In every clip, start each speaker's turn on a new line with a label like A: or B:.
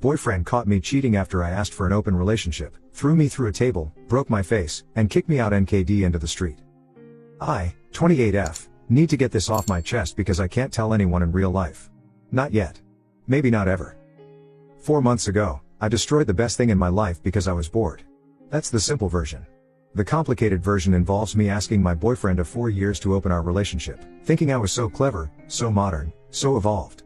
A: Boyfriend caught me cheating after I asked for an open relationship, threw me through a table, broke my face, and kicked me out NKD into the street. I, 28F, need to get this off my chest because I can't tell anyone in real life. Not yet. Maybe not ever. 4 months ago, I destroyed the best thing in my life because I was bored. That's the simple version. The complicated version involves me asking my boyfriend of 4 years to open our relationship, thinking I was so clever, so modern, so evolved.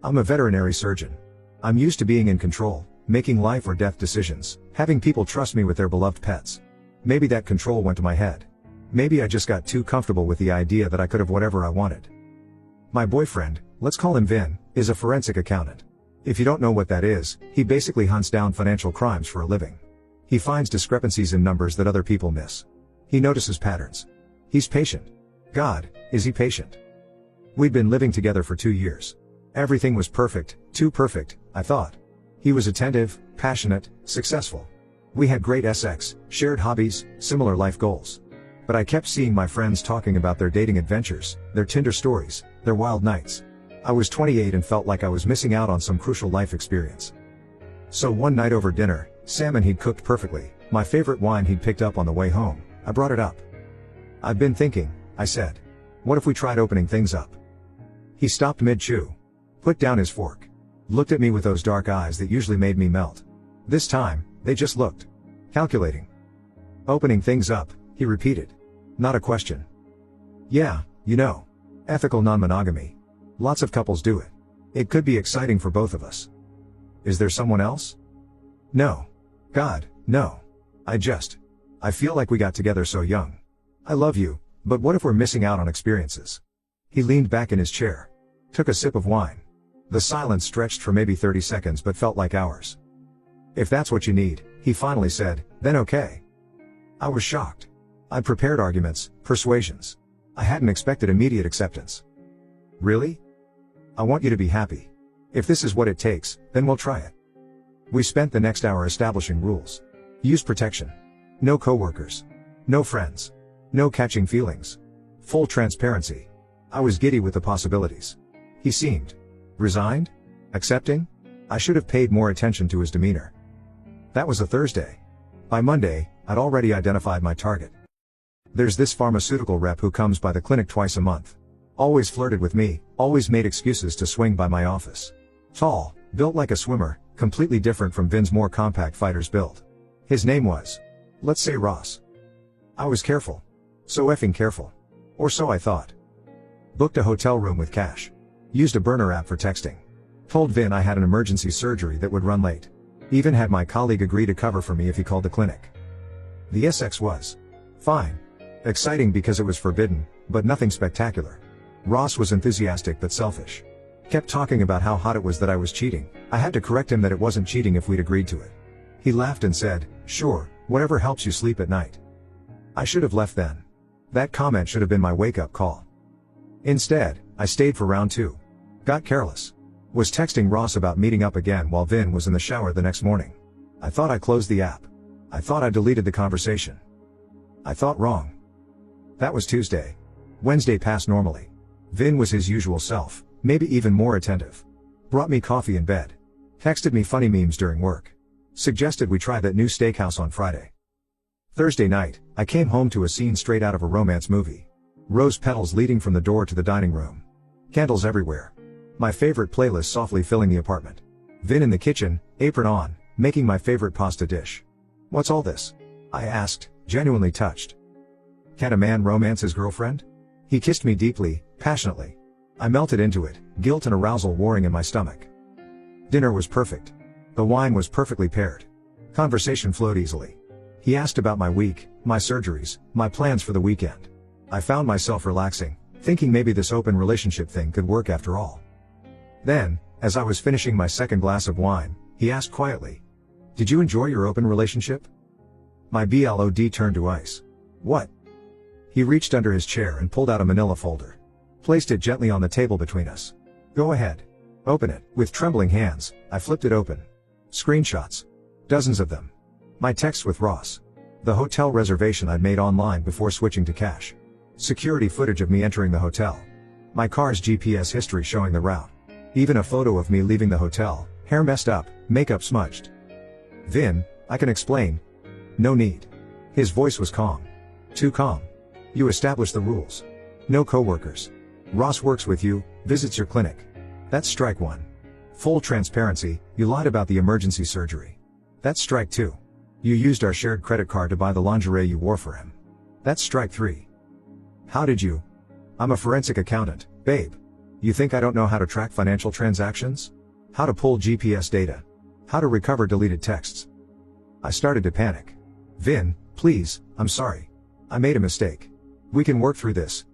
A: I'm a veterinary surgeon. I'm used to being in control, making life or death decisions, having people trust me with their beloved pets. Maybe that control went to my head. Maybe I just got too comfortable with the idea that I could have whatever I wanted. My boyfriend, let's call him Vin, is a forensic accountant. If you don't know what that is, he basically hunts down financial crimes for a living. He finds discrepancies in numbers that other people miss. He notices patterns. He's patient. God, is he patient? We'd been living together for 2 years. Everything was perfect, too perfect, I thought. He was attentive, passionate, successful. We had great sex, shared hobbies, similar life goals. But I kept seeing my friends talking about their dating adventures, their Tinder stories, their wild nights. I was 28 and felt like I was missing out on some crucial life experience. So one night over dinner, salmon he'd cooked perfectly, my favorite wine he'd picked up on the way home, I brought it up. "I've been thinking," I said. "What if we tried opening things up?" He stopped mid-chew, put down his fork, looked at me with those dark eyes that usually made me melt. This time, they just looked. Calculating. "Opening things up," he repeated. Not a question. "Yeah, you know. Ethical non-monogamy. Lots of couples do it. It could be exciting for both of us." "Is there someone else?" "No. God, no. I feel like we got together so young. I love you, but what if we're missing out on experiences?" He leaned back in his chair, took a sip of wine. The silence stretched for maybe 30 seconds but felt like hours. "If that's what you need," he finally said, "then okay." I was shocked. I'd prepared arguments, persuasions. I hadn't expected immediate acceptance. "Really? I want you to be happy. If this is what it takes, then we'll try it." We spent the next hour establishing rules. Use protection. No coworkers. No friends. No catching feelings. Full transparency. I was giddy with the possibilities. He seemed resigned? Accepting? I should have paid more attention to his demeanor. That was a Thursday. By Monday, I'd already identified my target. There's this pharmaceutical rep who comes by the clinic twice a month. Always flirted with me, always made excuses to swing by my office. Tall, built like a swimmer, completely different from Vin's more compact fighter's build. His name was, let's say, Ross. I was careful. So effing careful. Or so I thought. Booked a hotel room with cash. Used a burner app for texting. Told Vin I had an emergency surgery that would run late. Even had my colleague agree to cover for me if he called the clinic. The SX was fine. Exciting because it was forbidden, but nothing spectacular. Ross was enthusiastic but selfish. Kept talking about how hot it was that I was cheating. I had to correct him that it wasn't cheating if we'd agreed to it. He laughed and said, "Sure, whatever helps you sleep at night." I should have left then. That comment should have been my wake-up call. Instead, I stayed for round 2. Got careless. Was texting Ross about meeting up again while Vin was in the shower the next morning. I thought I closed the app. I thought I deleted the conversation. I thought wrong. That was Tuesday. Wednesday passed normally. Vin was his usual self, maybe even more attentive. Brought me coffee in bed. Texted me funny memes during work. Suggested we try that new steakhouse on Friday. Thursday night, I came home to a scene straight out of a romance movie. Rose petals leading from the door to the dining room. Candles everywhere. My favorite playlist softly filling the apartment. Vin in the kitchen, apron on, making my favorite pasta dish. "What's all this?" I asked, genuinely touched. "Can a man romance his girlfriend?" He kissed me deeply, passionately. I melted into it, guilt and arousal warring in my stomach. Dinner was perfect. The wine was perfectly paired. Conversation flowed easily. He asked about my week, my surgeries, my plans for the weekend. I found myself relaxing, thinking maybe this open relationship thing could work after all. Then, as I was finishing my second glass of wine, he asked quietly, "Did you enjoy your open relationship?" My blood turned to ice. "What?" He reached under his chair and pulled out a manila folder. Placed it gently on the table between us. "Go ahead. Open it." With trembling hands, I flipped it open. Screenshots. Dozens of them. My texts with Ross. The hotel reservation I'd made online before switching to cash. Security footage of me entering the hotel. My car's GPS history showing the route. Even a photo of me leaving the hotel, Hair messed up, makeup smudged. Vin, I can explain. No need. His voice was calm. Too calm. You established the rules. No coworkers. Ross works with you, visits your clinic. That's strike 1. Full transparency, you lied about the emergency surgery. That's strike 2. You used our shared credit card to buy the lingerie you wore for him. That's strike 3. How did you? I'm a forensic accountant, babe. You think I don't know how to track financial transactions? How to pull GPS data? How to recover deleted texts? I started to panic. Vin, please, I'm sorry. I made a mistake. We can work through this.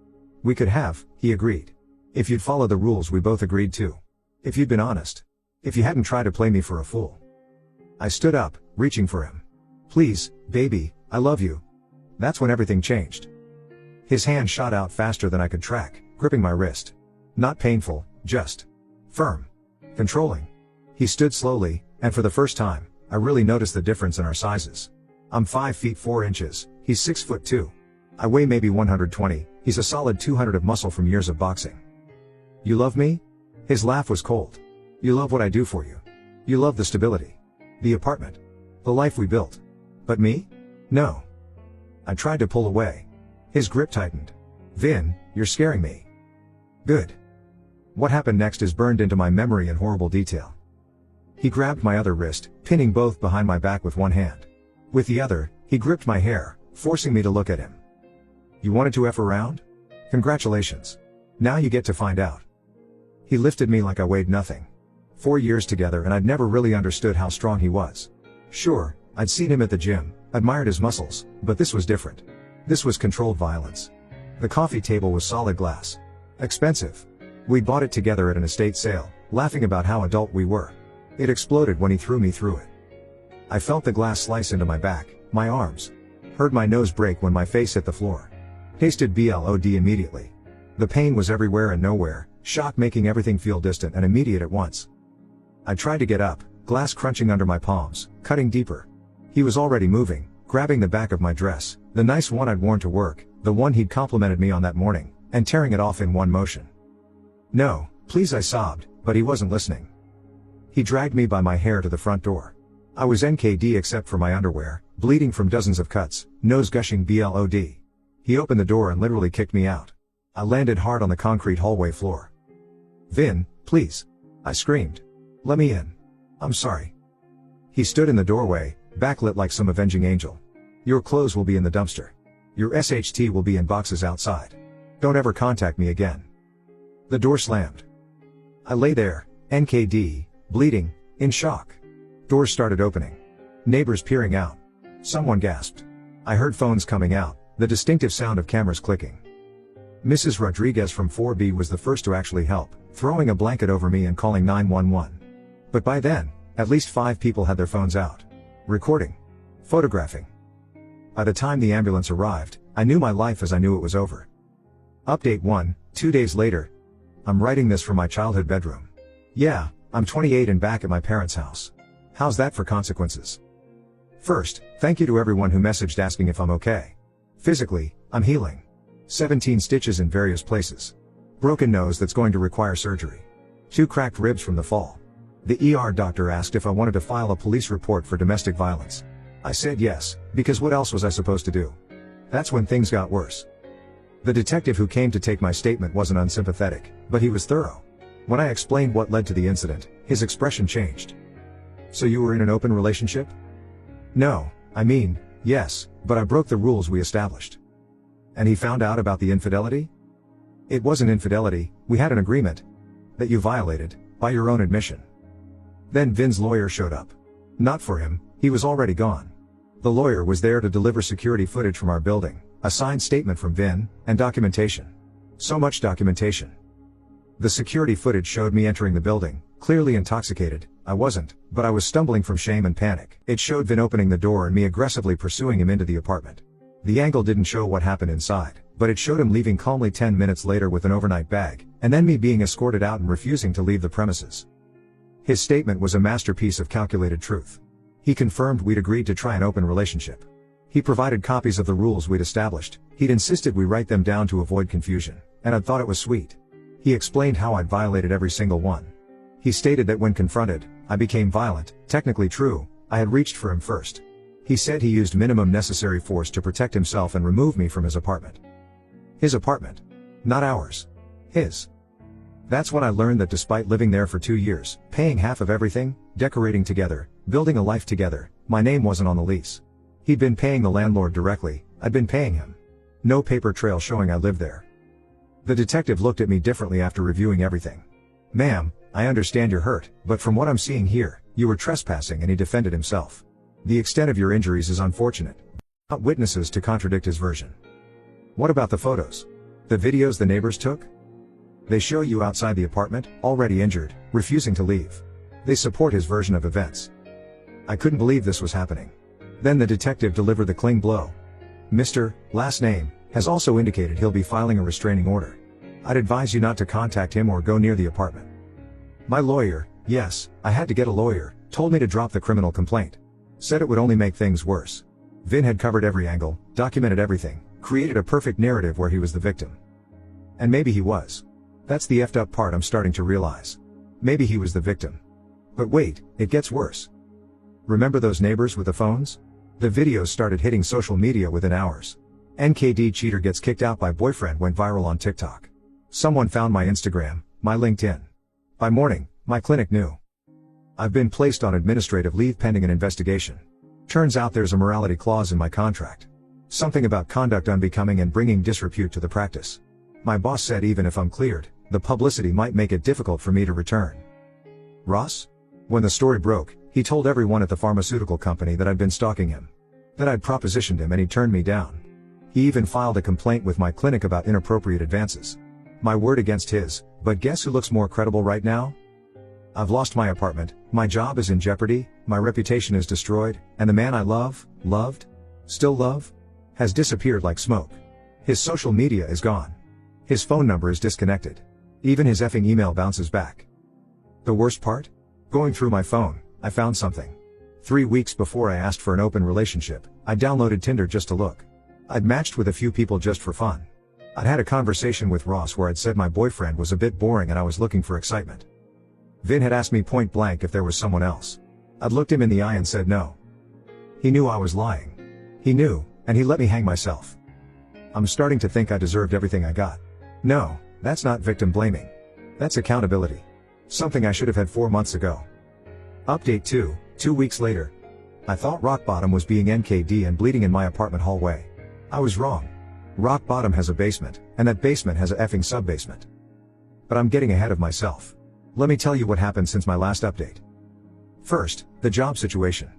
A: We could have, he agreed. If you'd followed the rules we both agreed to. If you'd been honest. If you hadn't tried to play me for a fool. I stood up, reaching for him. Please, baby, I love you. That's when everything changed. His hand shot out faster than I could track, gripping my wrist. Not painful, just firm. Controlling. He stood slowly, and for the first time, I really noticed the difference in our sizes. I'm 5 feet 4 inches, he's 6 foot 2. I weigh maybe 120, he's a solid 200 of muscle from years of boxing. You love me? His laugh was cold. You love what I do for you. You love the stability. The apartment. The life we built. But me? No. I tried to pull away. His grip tightened. Vin, you're scaring me. Good. What happened next is burned into my memory in horrible detail. He grabbed my other wrist, pinning both behind my back with one hand. With the other, he gripped my hair, forcing me to look at him. You wanted to F around? Congratulations. Now you get to find out. He lifted me like I weighed nothing. 4 years together and I'd never really understood how strong he was. Sure, I'd seen him at the gym, admired his muscles, but this was different. This was controlled violence. The coffee table was solid glass. Expensive. We'd bought it together at an estate sale, laughing about how adult we were. It exploded when he threw me through it. I felt the glass slice into my back, my arms. Heard my nose break when my face hit the floor. Tasted blood immediately. The pain was everywhere and nowhere, shock making everything feel distant and immediate at once. I tried to get up, glass crunching under my palms, cutting deeper. He was already moving, grabbing the back of my dress, the nice one I'd worn to work, the one he'd complimented me on that morning, and tearing it off in one motion. No, please, I sobbed, but he wasn't listening. He dragged me by my hair to the front door. I was NKD except for my underwear, bleeding from dozens of cuts, nose gushing blood. He opened the door and literally kicked me out. I landed hard on the concrete hallway floor. Vin, please. I screamed. Let me in. I'm sorry. He stood in the doorway, backlit like some avenging angel. Your clothes will be in the dumpster. Your SHT will be in boxes outside. Don't ever contact me again. The door slammed. I lay there, NKD, bleeding, in shock. Doors started opening. Neighbors peering out. Someone gasped. I heard phones coming out, the distinctive sound of cameras clicking. Mrs. Rodriguez from 4B was the first to actually help, throwing a blanket over me and calling 911. But by then, at least 5 people had their phones out. Recording. Photographing. By the time the ambulance arrived, I knew my life as I knew it was over. Update 1, 2 days later. I'm writing this from my childhood bedroom. Yeah, I'm 28 and back at my parents' house. How's that for consequences? First, thank you to everyone who messaged asking if I'm okay. Physically, I'm healing. 17 stitches in various places. Broken nose that's going to require surgery. 2 cracked ribs from the fall. The ER doctor asked if I wanted to file a police report for domestic violence. I said yes, because what else was I supposed to do? That's when things got worse. The detective who came to take my statement wasn't unsympathetic, but he was thorough. When I explained what led to the incident, his expression changed. So you were in an open relationship? No, I mean, yes, but I broke the rules we established. And he found out about the infidelity? It wasn't infidelity, we had an agreement. That you violated, by your own admission. Then Vin's lawyer showed up. Not for him, he was already gone. The lawyer was there to deliver security footage from our building, a signed statement from Vin, and documentation. So much documentation. The security footage showed me entering the building, clearly intoxicated. I wasn't, but I was stumbling from shame and panic. It showed Vin opening the door and me aggressively pursuing him into the apartment. The angle didn't show what happened inside, but it showed him leaving calmly 10 minutes later with an overnight bag, and then me being escorted out and refusing to leave the premises. His statement was a masterpiece of calculated truth. He confirmed we'd agreed to try an open relationship. He provided copies of the rules we'd established. He'd insisted we write them down to avoid confusion, and I'd thought it was sweet. He explained how I'd violated every single one. He stated that when confronted, I became violent. Technically true, I had reached for him first. He said he used minimum necessary force to protect himself and remove me from his apartment. His apartment. Not ours. His. That's when I learned that despite living there for 2 years, paying half of everything, decorating together, building a life together, my name wasn't on the lease. He'd been paying the landlord directly, I'd been paying him. No paper trail showing I lived there. The detective looked at me differently after reviewing everything. Ma'am, I understand you're hurt, but from what I'm seeing here, you were trespassing and he defended himself. The extent of your injuries is unfortunate. Not witnesses to contradict his version. What about the photos? The videos the neighbors took? They show you outside the apartment, already injured, refusing to leave. They support his version of events. I couldn't believe this was happening. Then the detective delivered the cling blow. Mr. Last name has also indicated he'll be filing a restraining order. I'd advise you not to contact him or go near the apartment. My lawyer, yes, I had to get a lawyer, told me to drop the criminal complaint. Said it would only make things worse. Vin had covered every angle, documented everything, created a perfect narrative where he was the victim. And maybe he was. That's the effed up part I'm starting to realize. Maybe he was the victim. But wait, it gets worse. Remember those neighbors with the phones? The videos started hitting social media within hours. NKD cheater gets kicked out by boyfriend went viral on TikTok. Someone found my Instagram, my LinkedIn. By morning, my clinic knew. I've been placed on administrative leave pending an investigation. Turns out there's a morality clause in my contract. Something about conduct unbecoming and bringing disrepute to the practice. My boss said even if I'm cleared, the publicity might make it difficult for me to return. Ross? When the story broke, he told everyone at the pharmaceutical company that I'd been stalking him. That I'd propositioned him and he turned me down. He even filed a complaint with my clinic about inappropriate advances. My word against his, but guess who looks more credible right now? I've lost my apartment, my job is in jeopardy, my reputation is destroyed, and the man I still love, has disappeared like smoke. His social media is gone. His phone number is disconnected. Even his effing email bounces back. The worst part? Going through my phone, I found something. 3 weeks before I asked for an open relationship, I downloaded Tinder just to look. I'd matched with a few people just for fun. I'd had a conversation with Ross where I'd said my boyfriend was a bit boring and I was looking for excitement. Vin had asked me point blank if there was someone else. I'd looked him in the eye and said no. He knew I was lying. He knew, and he let me hang myself. I'm starting to think I deserved everything I got. No, that's not victim blaming. That's accountability. Something I should have had 4 months ago. Update 2 weeks later. I thought rock bottom was being NKD and bleeding in my apartment hallway. I was wrong. Rock bottom has a basement, and that basement has a effing sub-basement. But I'm getting ahead of myself. Let me tell you what happened since my last update. First, the job situation.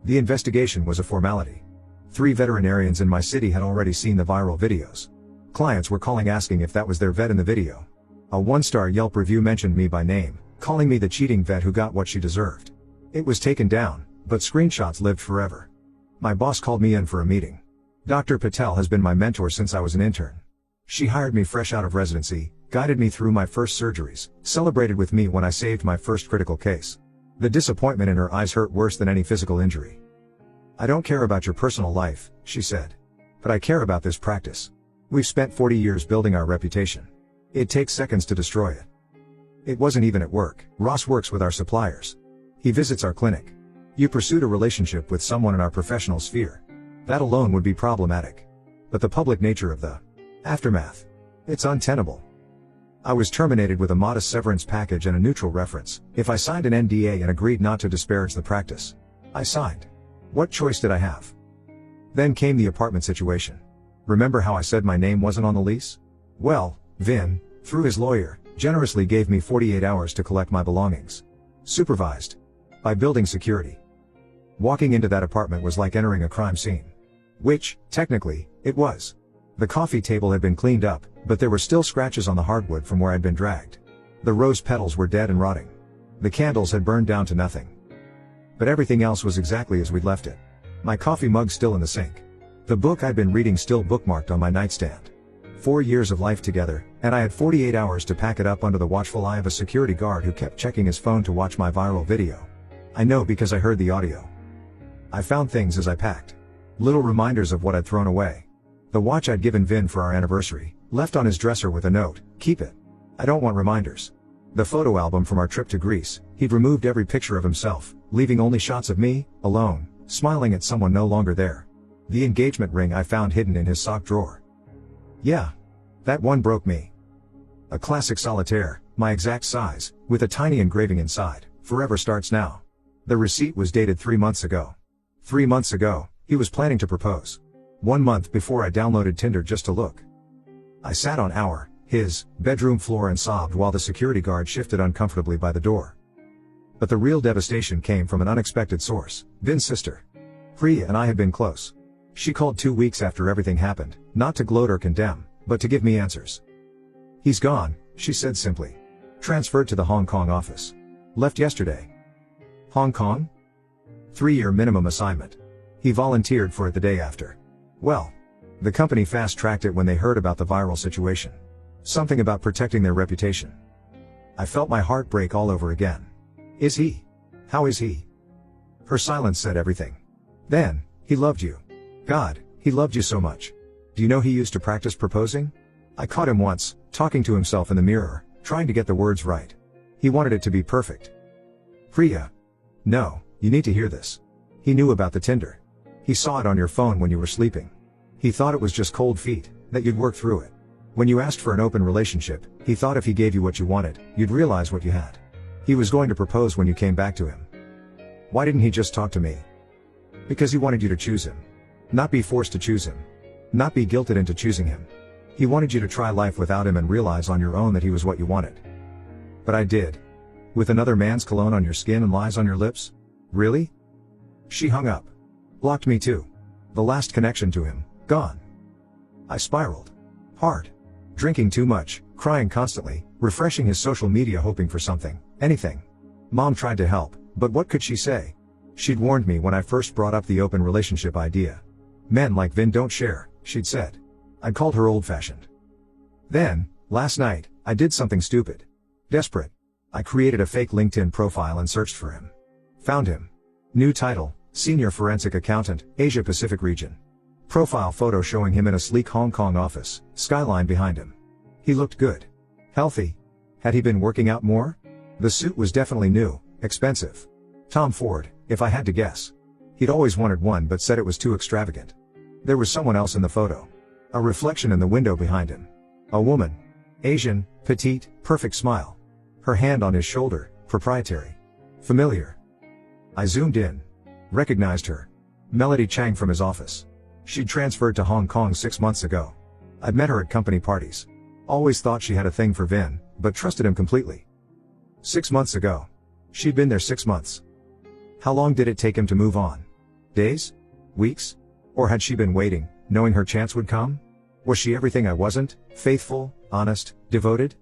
A: The investigation was a formality. 3 veterinarians in my city had already seen the viral videos. Clients were calling asking if that was their vet in the video. A 1-star Yelp review mentioned me by name, calling me the cheating vet who got what she deserved. It was taken down, but screenshots lived forever. My boss called me in for a meeting. Dr. Patel has been my mentor since I was an intern. She hired me fresh out of residency, guided me through my first surgeries, celebrated with me when I saved my first critical case. The disappointment in her eyes hurt worse than any physical injury. I don't care about your personal life, she said. But I care about this practice. We've spent 40 years building our reputation. It takes seconds to destroy it. It wasn't even at work. Ross works with our suppliers. He visits our clinic. You pursued a relationship with someone in our professional sphere. That alone would be problematic. But the public nature of the aftermath. It's untenable. I was terminated with a modest severance package and a neutral reference. If I signed an NDA and agreed not to disparage the practice, I signed. What choice did I have? Then came the apartment situation. Remember how I said my name wasn't on the lease? Well, Vin, through his lawyer, generously gave me 48 hours to collect my belongings. Supervised by building security. Walking into that apartment was like entering a crime scene. Which, technically, it was. The coffee table had been cleaned up, but there were still scratches on the hardwood from where I'd been dragged. The rose petals were dead and rotting. The candles had burned down to nothing. But everything else was exactly as we'd left it. My coffee mug still in the sink. The book I'd been reading still bookmarked on my nightstand. 4 years of life together, and I had 48 hours to pack it up under the watchful eye of a security guard who kept checking his phone to watch my viral video. I know because I heard the audio. I found things as I packed. Little reminders of what I'd thrown away. The watch I'd given Vin for our anniversary, left on his dresser with a note, "Keep it. I don't want reminders." The photo album from our trip to Greece, he'd removed every picture of himself, leaving only shots of me, alone, smiling at someone no longer there. The engagement ring I found hidden in his sock drawer. Yeah. That one broke me. A classic solitaire, my exact size, with a tiny engraving inside, "Forever starts now." The receipt was dated 3 months ago. 3 months ago, he was planning to propose. 1 month before I downloaded Tinder just to look. I sat on his bedroom floor and sobbed while the security guard shifted uncomfortably by the door. But the real devastation came from an unexpected source, Vin's sister. Priya and I had been close. She called 2 weeks after everything happened, not to gloat or condemn, but to give me answers. "He's gone," she said simply. "Transferred to the Hong Kong office. Left yesterday." Hong Kong? 3-year minimum assignment. He volunteered for it the day after. Well, the company fast-tracked it when they heard about the viral situation. Something about protecting their reputation. I felt my heart break all over again. Is he? How is he? Her silence said everything. Then, "He loved you. God, he loved you so much. Do you know he used to practice proposing?" I caught him once, talking to himself in the mirror, trying to get the words right. He wanted it to be perfect. "Priya. No, you need to hear this. He knew about the Tinder. He saw it on your phone when you were sleeping. He thought it was just cold feet, that you'd work through it. When you asked for an open relationship, he thought if he gave you what you wanted, you'd realize what you had. He was going to propose when you came back to him. Why didn't he just talk to me? Because he wanted you to choose him. Not be forced to choose him. Not be guilted into choosing him. He wanted you to try life without him and realize on your own that he was what you wanted. But I did. With another man's cologne on your skin and lies on your lips? Really?" She hung up. Blocked me too. The last connection to him, gone. I spiraled. Hard. Drinking too much, crying constantly, refreshing his social media hoping for something, anything. Mom tried to help, but what could she say? She'd warned me when I first brought up the open relationship idea. "Men like Vin don't share," she'd said. I'd called her old-fashioned. Then, last night, I did something stupid. Desperate. I created a fake LinkedIn profile and searched for him. Found him. New title, Senior Forensic Accountant, Asia Pacific Region. Profile photo showing him in a sleek Hong Kong office, skyline behind him. He looked good. Healthy. Had he been working out more? The suit was definitely new, expensive. Tom Ford, if I had to guess. He'd always wanted one but said it was too extravagant. There was someone else in the photo. A reflection in the window behind him. A woman. Asian, petite, perfect smile. Her hand on his shoulder, proprietary. Familiar. I zoomed in. Recognized her. Melody Chang from his office. She'd transferred to Hong Kong 6 months ago. I'd met her at company parties. Always thought she had a thing for Vin, but trusted him completely. 6 months ago. She'd been there 6 months. How long did it take him to move on? Days? Weeks? Or had she been waiting, knowing her chance would come? Was she everything I wasn't? Faithful, honest, devoted?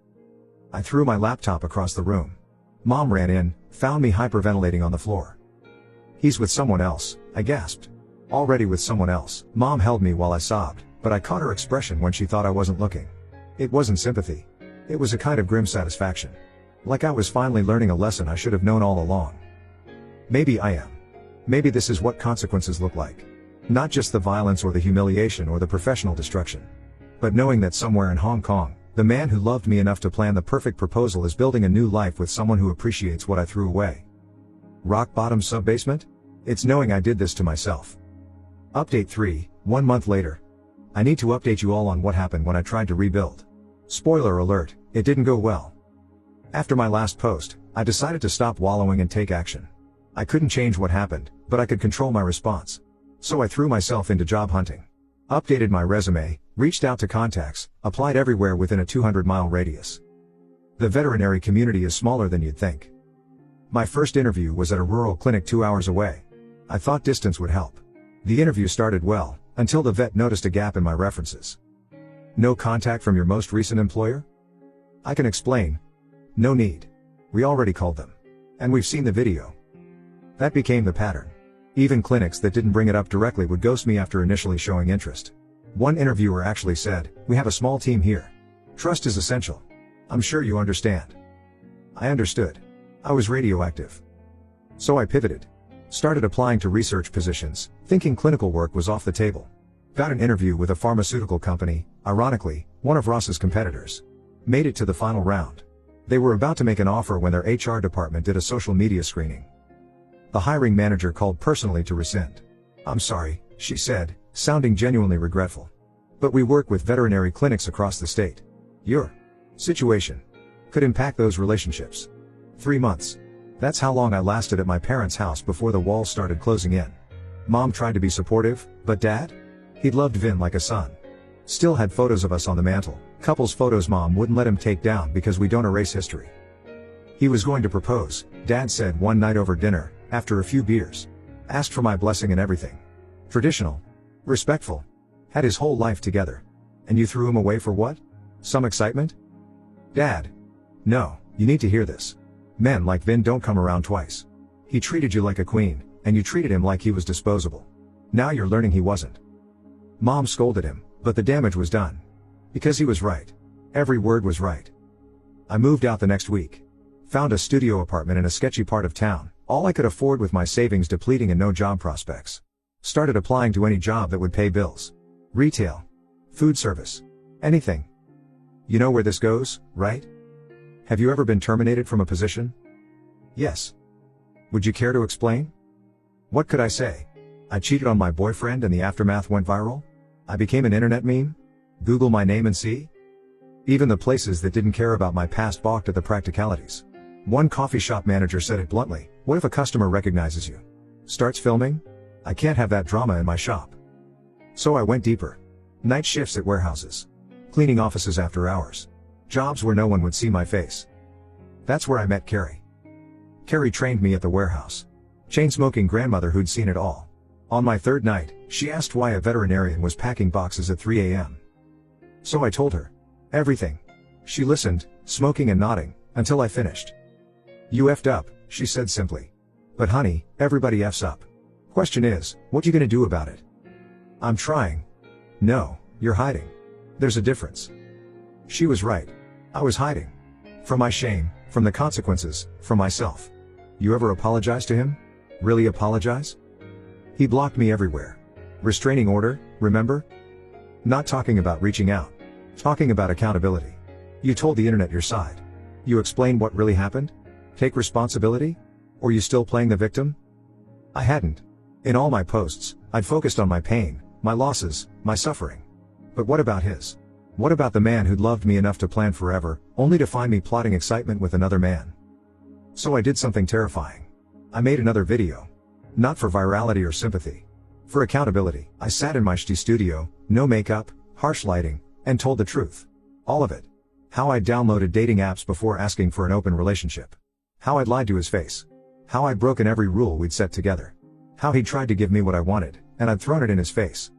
A: I threw my laptop across the room. Mom ran in, found me hyperventilating on the floor. "He's with someone else," I gasped. "Already with someone else." Mom held me while I sobbed, but I caught her expression when she thought I wasn't looking. It wasn't sympathy. It was a kind of grim satisfaction. Like I was finally learning a lesson I should have known all along. Maybe I am. Maybe this is what consequences look like. Not just the violence or the humiliation or the professional destruction. But knowing that somewhere in Hong Kong, the man who loved me enough to plan the perfect proposal is building a new life with someone who appreciates what I threw away. Rock bottom sub-basement? It's knowing I did this to myself. Update 3, 1 month later. I need to update you all on what happened when I tried to rebuild. Spoiler alert, it didn't go well. After my last post, I decided to stop wallowing and take action. I couldn't change what happened, but I could control my response. So I threw myself into job hunting. Updated my resume, reached out to contacts, applied everywhere within a 200-mile radius. The veterinary community is smaller than you'd think. My first interview was at a rural clinic 2 hours away. I thought distance would help. The interview started well, until the vet noticed a gap in my references. "No contact from your most recent employer?" "I can explain." "No need. We already called them. And we've seen the video." That became the pattern. Even clinics that didn't bring it up directly would ghost me after initially showing interest. One interviewer actually said, "We have a small team here. Trust is essential. I'm sure you understand." I understood. I was radioactive. So I pivoted. Started applying to research positions, thinking clinical work was off the table. Got an interview with a pharmaceutical company, ironically, one of Ross's competitors. Made it to the final round. They were about to make an offer when their HR department did a social media screening. The hiring manager called personally to rescind. "I'm sorry," she said, sounding genuinely regretful. "But we work with veterinary clinics across the state. Your situation could impact those relationships." 3 months. That's how long I lasted at my parents' house before the walls started closing in. Mom tried to be supportive, but Dad? He'd loved Vin like a son. Still had photos of us on the mantle, couples photos Mom wouldn't let him take down because we don't erase history. He was going to propose, Dad said one night over dinner, after a few beers. Asked for my blessing and everything. Traditional. Respectful. Had his whole life together. And you threw him away for what? Some excitement? Dad. No, you need to hear this. Men like Vin don't come around twice. He treated you like a queen, and you treated him like he was disposable. Now you're learning he wasn't. Mom scolded him, but the damage was done. Because he was right. Every word was right. I moved out the next week. Found a studio apartment in a sketchy part of town, all I could afford with my savings depleting and no job prospects. Started applying to any job that would pay bills. Retail. Food service. Anything. You know where this goes, right? Have you ever been terminated from a position? Yes. Would you care to explain? What could I say? I cheated on my boyfriend and the aftermath went viral? I became an internet meme? Google my name and see? Even the places that didn't care about my past balked at the practicalities. One coffee shop manager said it bluntly, "What if a customer recognizes you? Starts filming? I can't have that drama in my shop." So I went deeper. Night shifts at warehouses. Cleaning offices after hours. Jobs where no one would see my face. That's where I met Carrie. Carrie trained me at the warehouse. Chain-smoking grandmother who'd seen it all. On my third night, she asked why a veterinarian was packing boxes at 3 a.m. So I told her. Everything. She listened, smoking and nodding, until I finished. "You effed up," she said simply. "But honey, everybody effs up. Question is, what you gonna do about it?" "I'm trying." "No, you're hiding. There's a difference." She was right. I was hiding. From my shame, from the consequences, from myself. You ever apologize to him? Really apologize? He blocked me everywhere. Restraining order, remember? Not talking about reaching out. Talking about accountability. You told the internet your side. You explained what really happened? Take responsibility? Or you still playing the victim? I hadn't. In all my posts, I'd focused on my pain, my losses, my suffering. But what about his? What about the man who'd loved me enough to plan forever, only to find me plotting excitement with another man? So I did something terrifying. I made another video. Not for virality or sympathy. For accountability. I sat in my shitty studio, no makeup, harsh lighting, and told the truth. All of it. How I'd downloaded dating apps before asking for an open relationship. How I'd lied to his face. How I'd broken every rule we'd set together. How he'd tried to give me what I wanted, and I'd thrown it in his face.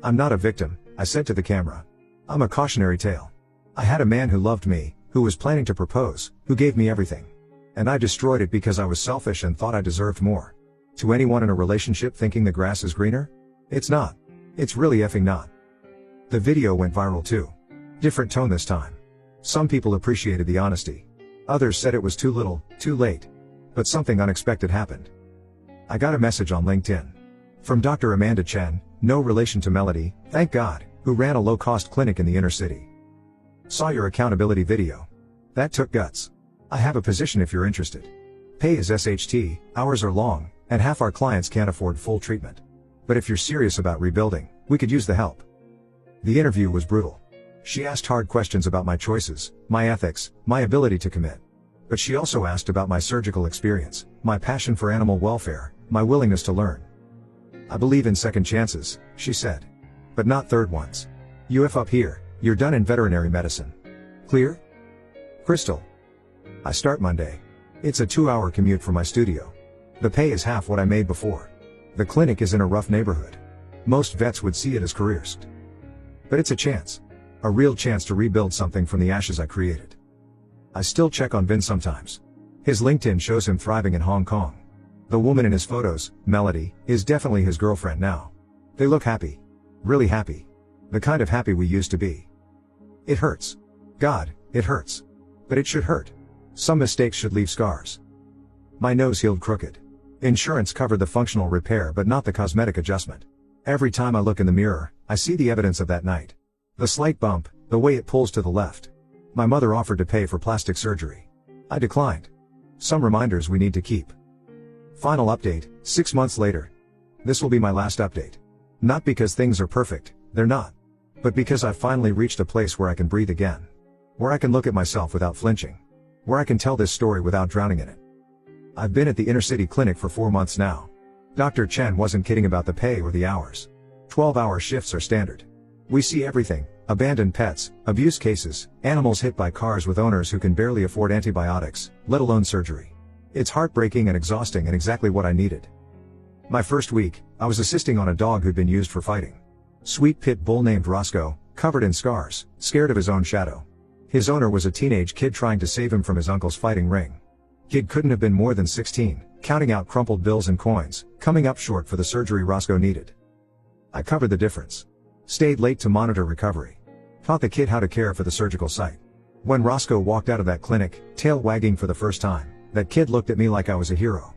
A: I'm not a victim, I said to the camera. I'm a cautionary tale. I had a man who loved me, who was planning to propose, who gave me everything. And I destroyed it because I was selfish and thought I deserved more. To anyone in a relationship thinking the grass is greener? It's not. It's really effing not. The video went viral too. Different tone this time. Some people appreciated the honesty. Others said it was too little, too late. But something unexpected happened. I got a message on LinkedIn. From Dr. Amanda Chen, no relation to Melody, thank God, who ran a low-cost clinic in the inner city. Saw your accountability video. That took guts. I have a position if you're interested. Pay is SHT, hours are long, and half our clients can't afford full treatment. But if you're serious about rebuilding, we could use the help. The interview was brutal. She asked hard questions about my choices, my ethics, my ability to commit. But she also asked about my surgical experience, my passion for animal welfare, my willingness to learn. I believe in second chances, she said. But not third ones. You F up here, you're done in veterinary medicine. Clear? Crystal. I start Monday. It's a 2-hour commute from my studio. The pay is half what I made before. The clinic is in a rough neighborhood. Most vets would see it as career risk. But it's a chance. A real chance to rebuild something from the ashes I created. I still check on Vin sometimes. His LinkedIn shows him thriving in Hong Kong. The woman in his photos, Melody, is definitely his girlfriend now. They look happy. Really happy. The kind of happy we used to be. It hurts. God, it hurts. But it should hurt. Some mistakes should leave scars. My nose healed crooked. Insurance covered the functional repair but not the cosmetic adjustment. Every time I look in the mirror, I see the evidence of that night. The slight bump, the way it pulls to the left. My mother offered to pay for plastic surgery. I declined. Some reminders we need to keep. Final update, 6 months later. This will be my last update. Not because things are perfect, they're not. But because I've finally reached a place where I can breathe again. Where I can look at myself without flinching. Where I can tell this story without drowning in it. I've been at the inner city clinic for 4 months now. Dr. Chen wasn't kidding about the pay or the hours. 12-hour shifts are standard. We see everything: abandoned pets, abuse cases, animals hit by cars with owners who can barely afford antibiotics, let alone surgery. It's heartbreaking and exhausting and exactly what I needed. My first week, I was assisting on a dog who'd been used for fighting. Sweet pit bull named Roscoe, covered in scars, scared of his own shadow. His owner was a teenage kid trying to save him from his uncle's fighting ring. Kid couldn't have been more than 16, counting out crumpled bills and coins, coming up short for the surgery Roscoe needed. I covered the difference. Stayed late to monitor recovery. Taught the kid how to care for the surgical site. When Roscoe walked out of that clinic, tail wagging for the first time, that kid looked at me like I was a hero.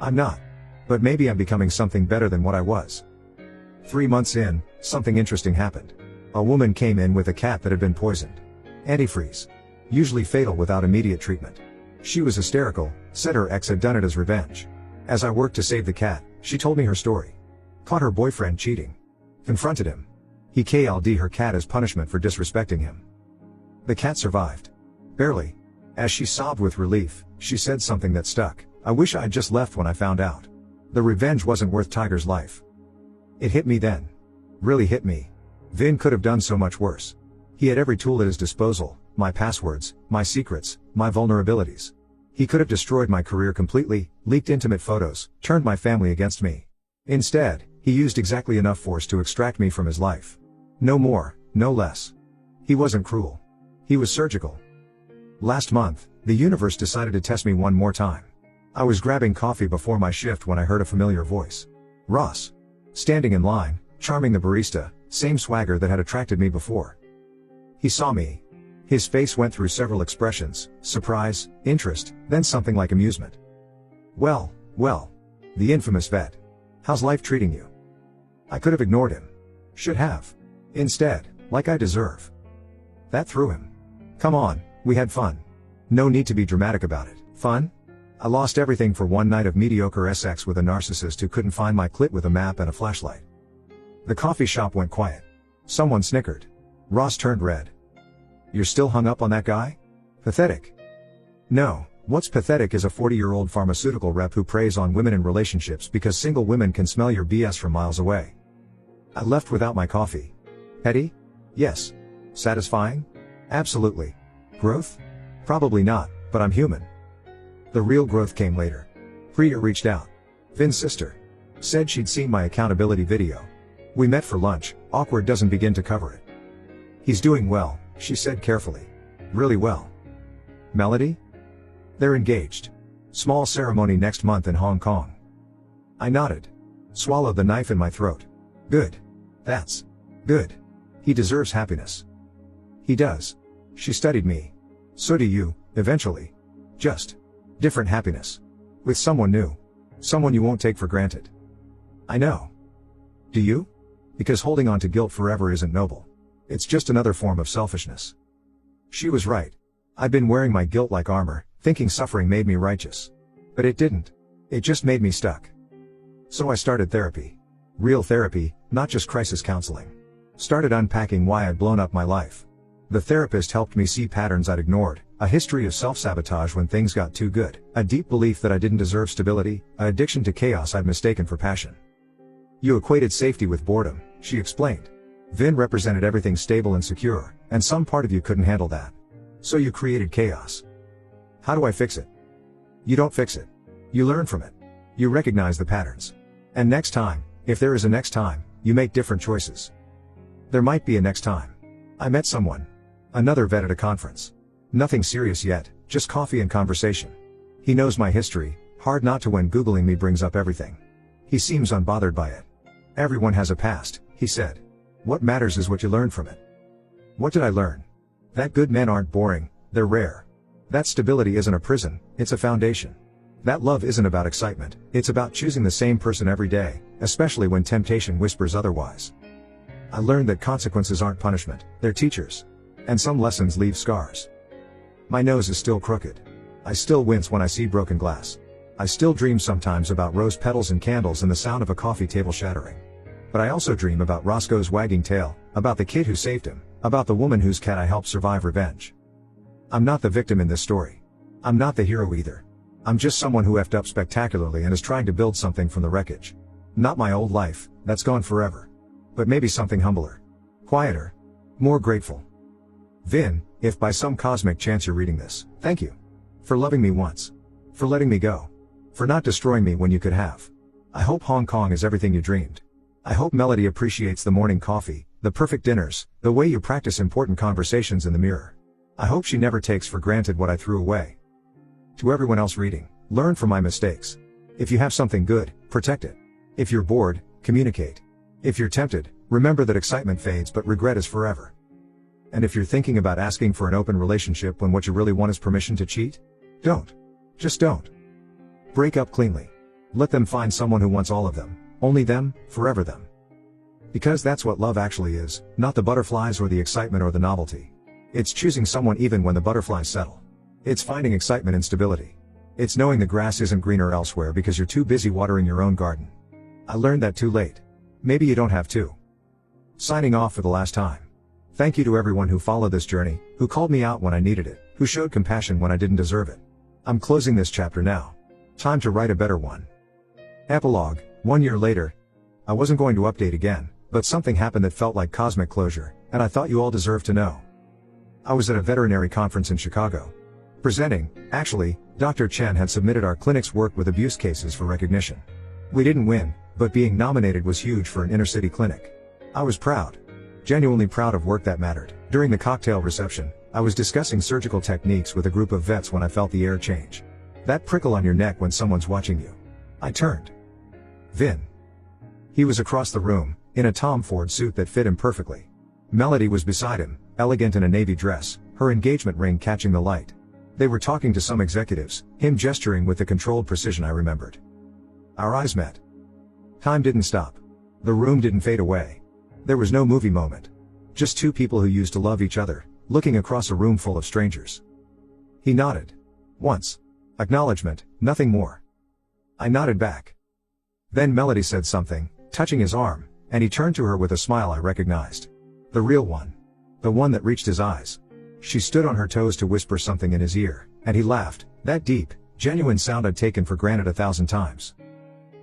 A: I'm not. But maybe I'm becoming something better than what I was. 3 months in, something interesting happened. A woman came in with a cat that had been poisoned. Antifreeze. Usually fatal without immediate treatment. She was hysterical, said her ex had done it as revenge. As I worked to save the cat, she told me her story. Caught her boyfriend cheating. Confronted him. He killed her cat as punishment for disrespecting him. The cat survived. Barely. As she sobbed with relief, she said something that stuck: "I wish I'd just left when I found out. The revenge wasn't worth Tiger's life." It hit me then. Really hit me. Vin could have done so much worse. He had every tool at his disposal: my passwords, my secrets, my vulnerabilities. He could have destroyed my career completely, leaked intimate photos, turned my family against me. Instead, he used exactly enough force to extract me from his life. No more, no less. He wasn't cruel. He was surgical. Last month, the universe decided to test me one more time. I was grabbing coffee before my shift when I heard a familiar voice. Ross. Standing in line, charming the barista, same swagger that had attracted me before. He saw me. His face went through several expressions: surprise, interest, then something like amusement. Well, the infamous vet. How's life treating you? I could have ignored him. Should have. Instead, like I deserve. That threw him. Come on, we had fun. No need to be dramatic about it. Fun? I lost everything for one night of mediocre sex with a narcissist who couldn't find my clit with a map and a flashlight. The coffee shop went quiet. Someone snickered. Ross turned red. You're still hung up on that guy? Pathetic. No, what's pathetic is a 40-year-old pharmaceutical rep who preys on women in relationships because single women can smell your BS from miles away. I left without my coffee. Petty? Yes. Satisfying? Absolutely. Growth? Probably not, but I'm human. The real growth came later. Priya reached out. Vin's sister. Said she'd seen my accountability video. We met for lunch. Awkward doesn't begin to cover it. He's doing well, she said carefully. Really well. Melody? They're engaged. Small ceremony next month in Hong Kong. I nodded. Swallowed the knife in my throat. Good. That's good. He deserves happiness. He does. She studied me. So do you, eventually. Just different happiness. With someone new. Someone you won't take for granted. I know. Do you? Because holding on to guilt forever isn't noble. It's just another form of selfishness. She was right. I'd been wearing my guilt like armor, thinking suffering made me righteous. But it didn't. It just made me stuck. So I started therapy. Real therapy, not just crisis counseling. Started unpacking why I'd blown up my life. The therapist helped me see patterns I'd ignored: a history of self-sabotage when things got too good, a deep belief that I didn't deserve stability, an addiction to chaos I'd mistaken for passion. You equated safety with boredom, she explained. Vin represented everything stable and secure, and some part of you couldn't handle that. So you created chaos. How do I fix it? You don't fix it. You learn from it. You recognize the patterns. And next time, if there is a next time, you make different choices. There might be a next time. I met someone. Another vet at a conference. Nothing serious yet, just coffee and conversation. He knows my history, hard not to when Googling me brings up everything. He seems unbothered by it. Everyone has a past, he said. What matters is what you learn from it. What did I learn? That good men aren't boring, they're rare. That stability isn't a prison, it's a foundation. That love isn't about excitement, it's about choosing the same person every day, especially when temptation whispers otherwise. I learned that consequences aren't punishment, they're teachers. And some lessons leave scars. My nose is still crooked. I still wince when I see broken glass. I still dream sometimes about rose petals and candles and the sound of a coffee table shattering. But I also dream about Roscoe's wagging tail, about the kid who saved him, about the woman whose cat I helped survive revenge. I'm not the victim in this story. I'm not the hero either. I'm just someone who effed up spectacularly and is trying to build something from the wreckage. Not my old life, that's gone forever. But maybe something humbler. Quieter. More grateful. Vin, if by some cosmic chance you're reading this, thank you. For loving me once. For letting me go. For not destroying me when you could have. I hope Hong Kong is everything you dreamed. I hope Melody appreciates the morning coffee, the perfect dinners, the way you practice important conversations in the mirror. I hope she never takes for granted what I threw away. To everyone else reading, learn from my mistakes. If you have something good, protect it. If you're bored, communicate. If you're tempted, remember that excitement fades but regret is forever. And if you're thinking about asking for an open relationship when what you really want is permission to cheat, don't. Just don't. Break up cleanly. Let them find someone who wants all of them, only them, forever them. Because that's what love actually is, not the butterflies or the excitement or the novelty. It's choosing someone even when the butterflies settle. It's finding excitement in stability. It's knowing the grass isn't greener elsewhere because you're too busy watering your own garden. I learned that too late. Maybe you don't have to. Signing off for the last time. Thank you to everyone who followed this journey, who called me out when I needed it, who showed compassion when I didn't deserve it. I'm closing this chapter now. Time to write a better one. Epilogue, 1 year later. I wasn't going to update again, but something happened that felt like cosmic closure, and I thought you all deserved to know. I was at a veterinary conference in Chicago. Presenting, actually, Dr. Chen had submitted our clinic's work with abuse cases for recognition. We didn't win, but being nominated was huge for an inner-city clinic. I was proud. Genuinely proud of work that mattered. During the cocktail reception, I was discussing surgical techniques with a group of vets when I felt the air change. That prickle on your neck when someone's watching you. I turned. Vin. He was across the room, in a Tom Ford suit that fit him perfectly. Melody was beside him, elegant in a navy dress, her engagement ring catching the light. They were talking to some executives, him gesturing with the controlled precision I remembered. Our eyes met. Time didn't stop. The room didn't fade away. There was no movie moment. Just two people who used to love each other, looking across a room full of strangers. He nodded. Once. Acknowledgement, nothing more. I nodded back. Then Melody said something, touching his arm, and he turned to her with a smile I recognized. The real one. The one that reached his eyes. She stood on her toes to whisper something in his ear, and he laughed, that deep, genuine sound I'd taken for granted 1,000 times.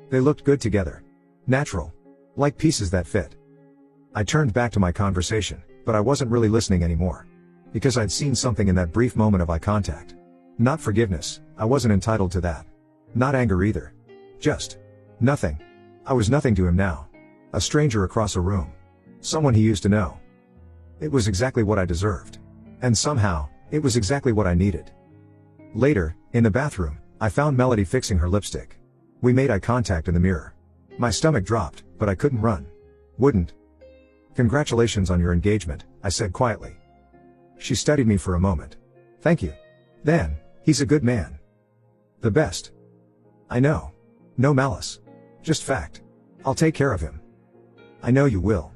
A: They looked good together. Natural. Like pieces that fit. I turned back to my conversation, but I wasn't really listening anymore. Because I'd seen something in that brief moment of eye contact. Not forgiveness, I wasn't entitled to that. Not anger either. Just nothing. I was nothing to him now. A stranger across a room. Someone he used to know. It was exactly what I deserved. And somehow, it was exactly what I needed. Later, in the bathroom, I found Melody fixing her lipstick. We made eye contact in the mirror. My stomach dropped, but I couldn't run. Wouldn't. Congratulations on your engagement, I said quietly. She studied me for a moment. Thank you. Then, he's a good man. The best. I know. No malice. Just fact. I'll take care of him. I know you will.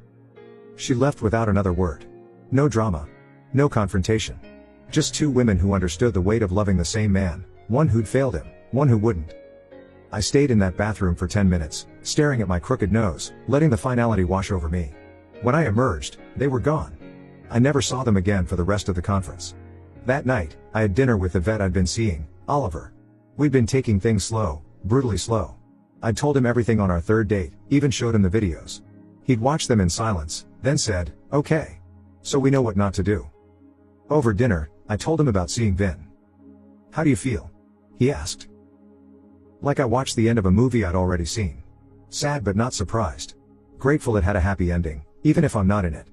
A: She left without another word. No drama. No confrontation. Just two women who understood the weight of loving the same man, one who'd failed him, one who wouldn't. I stayed in that bathroom for 10 minutes, staring at my crooked nose, letting the finality wash over me. When I emerged, they were gone. I never saw them again for the rest of the conference. That night, I had dinner with the vet I'd been seeing, Oliver. We'd been taking things slow, brutally slow. I'd told him everything on our third date, even showed him the videos. He'd watched them in silence, then said, okay. So we know what not to do. Over dinner, I told him about seeing Vin. How do you feel? He asked. Like I watched the end of a movie I'd already seen. Sad but not surprised. Grateful it had a happy ending, even if I'm not in it.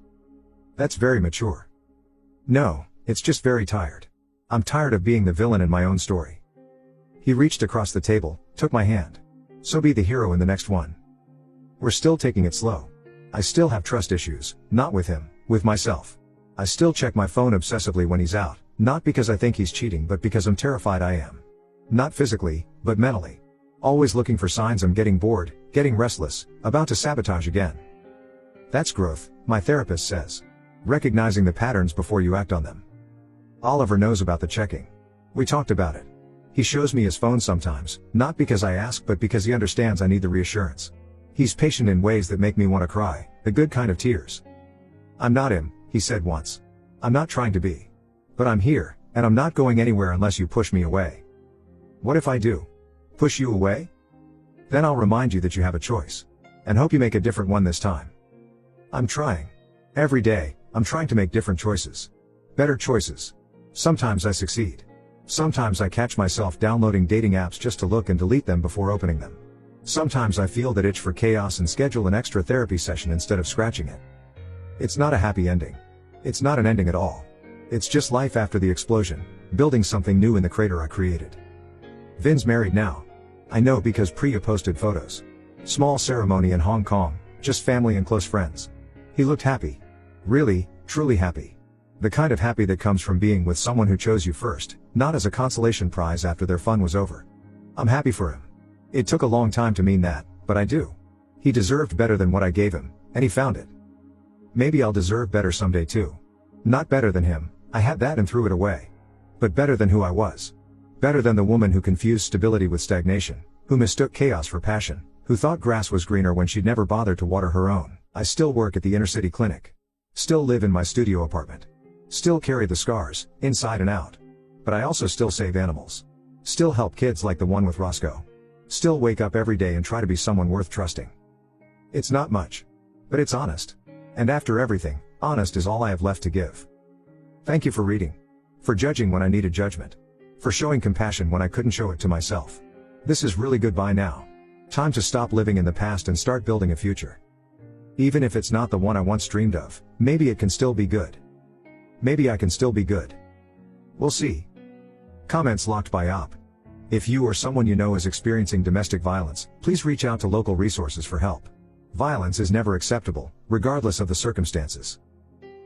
A: That's very mature. No, it's just very tired. I'm tired of being the villain in my own story. He reached across the table, took my hand. So be the hero in the next one. We're still taking it slow. I still have trust issues, not with him, with myself. I still check my phone obsessively when he's out, not because I think he's cheating but because I'm terrified I am. Not physically, but mentally. Always looking for signs I'm getting bored, getting restless, about to sabotage again. That's growth, my therapist says. Recognizing the patterns before you act on them. Oliver knows about the checking. We talked about it. He shows me his phone sometimes, not because I ask but because he understands I need the reassurance. He's patient in ways that make me want to cry, the good kind of tears. I'm not him, he said once. I'm not trying to be. But I'm here, and I'm not going anywhere unless you push me away. What if I do? Push you away? Then I'll remind you that you have a choice. And hope you make a different one this time. I'm trying. Every day, I'm trying to make different choices. Better choices. Sometimes I succeed. Sometimes I catch myself downloading dating apps just to look and delete them before opening them. Sometimes I feel that itch for chaos and schedule an extra therapy session instead of scratching it. It's not a happy ending. It's not an ending at all. It's just life after the explosion, building something new in the crater I created. Vin's married now. I know because Priya posted photos. Small ceremony in Hong Kong, just family and close friends. He looked happy. Really, truly happy. The kind of happy that comes from being with someone who chose you first, not as a consolation prize after their fun was over. I'm happy for him. It took a long time to mean that, but I do. He deserved better than what I gave him, and he found it. Maybe I'll deserve better someday too. Not better than him, I had that and threw it away. But better than who I was. Better than the woman who confused stability with stagnation, who mistook chaos for passion, who thought grass was greener when she'd never bothered to water her own. I still work at the inner city clinic. Still live in my studio apartment. Still carry the scars, inside and out. But I also still save animals. Still help kids like the one with Roscoe. Still wake up every day and try to be someone worth trusting. It's not much. But it's honest. And after everything, honest is all I have left to give. Thank you for reading. For judging when I needed judgment. For showing compassion when I couldn't show it to myself. This is really goodbye now. Time to stop living in the past and start building a future. Even if it's not the one I once dreamed of, maybe it can still be good. Maybe I can still be good. We'll see. Comments locked by Op. If you or someone you know is experiencing domestic violence, please reach out to local resources for help. Violence is never acceptable, regardless of the circumstances.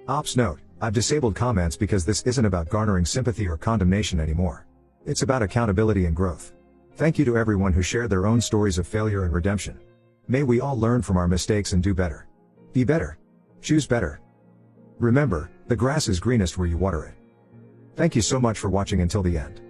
A: Op's note, I've disabled comments because this isn't about garnering sympathy or condemnation anymore. It's about accountability and growth. Thank you to everyone who shared their own stories of failure and redemption. May we all learn from our mistakes and do better. Be better. Choose better. Remember, the grass is greenest where you water it. Thank you so much for watching until the end.